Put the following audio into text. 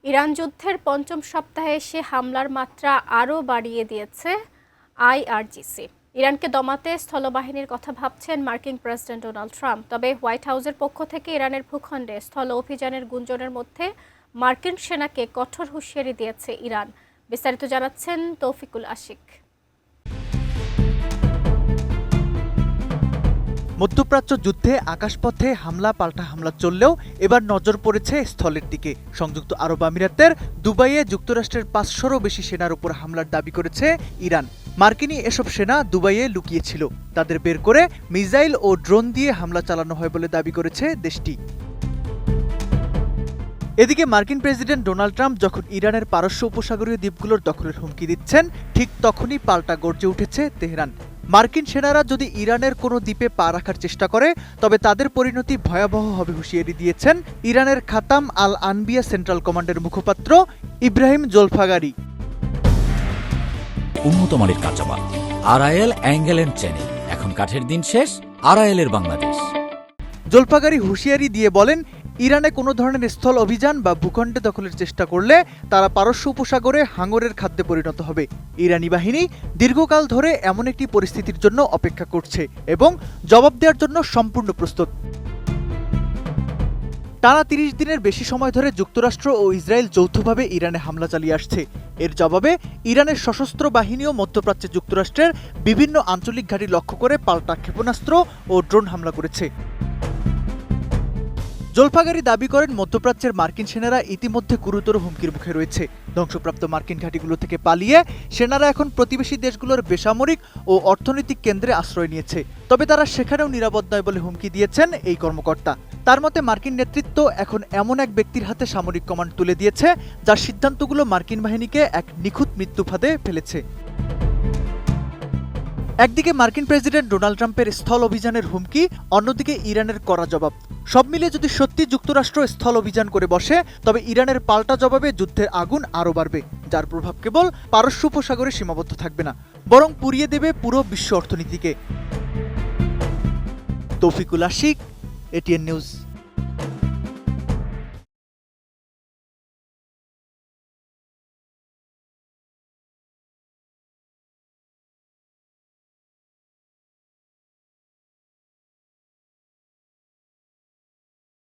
Iran যুদ্ধের পঞ্চম সপ্তাহে এসে হামলার মাত্রা আরও বাড়িয়ে দিয়েছে আইআরজিসি। ইরানকে দমাতে স্থলবাহিনীর কথা ভাবছেন মার্কিন প্রেসিডেন্ট ডোনাল্ড ট্রাম্প। তবে হোয়াইট হাউসের পক্ষ থেকে ইরানের ভূখণ্ডে স্থল অভিযানের গুঞ্জনের মধ্যে মার্কিন সেনাকে কঠোর হুঁশিয়ারি দিয়েছে ইরান। বিস্তারিত জানাচ্ছেন তৌফিকুল আশিক। মধ্যপ্রাচ্য যুদ্ধে আকাশপথে হামলা পাল্টা হামলা চললেও এবার নজর পড়েছে স্থলের দিকে। সংযুক্ত আরব আমিরাতের দুবাইয়ে যুক্তরাষ্ট্রের 500-রও বেশি সেনার উপর হামলার দাবি করেছে ইরান। মার্কিনী এসব সেনা দুবাইয়ে লুকিয়েছিল, তাদের বের করে মিসাইল ও ড্রোন দিয়ে হামলা চালানো হয় বলে দাবি করেছে দেশটি। এদিকে মার্কিন প্রেসিডেন্ট ডোনাল্ড ট্রাম্প যখন ইরানের পারস্য উপসাগরীয় দ্বীপগুলোর দখলের হুমকি দিচ্ছেন, ঠিক তখনই পাল্টা গর্জে উঠেছে তেহরান। মার্কিন সেনারা যদি ইরানের কোনো দ্বীপে পা রাখার চেষ্টা করে তবে তাদের পরিণতি ভয়াবহ হবে হুঁশিয়ারি দিয়েছেন ইরানের খাতাম আল আনবিয়া সেন্ট্রাল কমান্ডের মুখপাত্র ইব্রাহিম জোলফাগারি। উন্নত মানের কাঁচামাল আরআইএল অ্যাঙ্গেল এন্ড চ্যানেল, এখন কাঠের দিন শেষ, আরআইএল এর বাংলাদেশ। জোলফাগারি হুঁশিয়ারি দিয়ে বলেন, ইরানে কোনো ধরনের স্থল অভিযান বা ভূখণ্ডে দখলের চেষ্টা করলে তারা পারস্য উপসাগরে হাঙরের খাদ্যে পরিণত হবে। ইরানি বাহিনী দীর্ঘকাল ধরে এমন একটি পরিস্থিতির জন্য অপেক্ষা করছে এবং জবাব দেওয়ার জন্য সম্পূর্ণ প্রস্তুত। টানা 30 দিনের বেশি সময় ধরে যুক্তরাষ্ট্র ও ইসরায়েল যৌথভাবে ইরানে হামলা চালিয়ে আসছে। এর জবাবে ইরানের সশস্ত্র বাহিনীও মধ্যপ্রাচ্যে যুক্তরাষ্ট্রের বিভিন্ন আঞ্চলিক ঘাঁটি লক্ষ্য করে পাল্টা ক্ষেপণাস্ত্র ও ড্রোন হামলা করেছে। জোলফাগারি দাবি করেন, মধ্যপ্রাচ্যের মার্কিন সেনারা ইতিমধ্যে গুরুতর হুমকির মুখে রয়েছে। ধ্বংসপ্রাপ্ত মার্কিন ঘাঁটিগুলো থেকে পালিয়ে সেনারা এখন প্রতিবেশী দেশগুলোর বেসামরিক ও অর্থনৈতিক কেন্দ্রে আশ্রয় নিয়েছে। তবে তারা সেখানেও নিরাপদ নয় বলে হুমকি দিয়েছেন এই কর্মকর্তা। তার মতে, মার্কিন নেতৃত্ব এখন এমন এক ব্যক্তির হাতে সামরিক কমান্ড তুলে দিয়েছে যার সিদ্ধান্তগুলো মার্কিন বাহিনীকে এক নিখুঁত মৃত্যু ফাঁদে ফেলেছে। একদিকে মার্কিন প্রেসিডেন্ট ডোনাল্ড ট্রাম্পের স্থল অভিযানের হুমকি, অন্যদিকে ইরানের কড়া জবাব। সব মিলিয়ে যদি সত্যি যুক্তরাষ্ট্র স্থল অভিযান করে বসে তবে ইরানের পাল্টা জবাবে যুদ্ধের আগুন আরও বাড়বে, যার প্রভাব কেবল পারস্য উপসাগরে সীমাবদ্ধ থাকবে না, বরং পুড়িয়ে দেবে পুরো বিশ্ব অর্থনীতিকে। Taufiqul Ashiq, ATN news.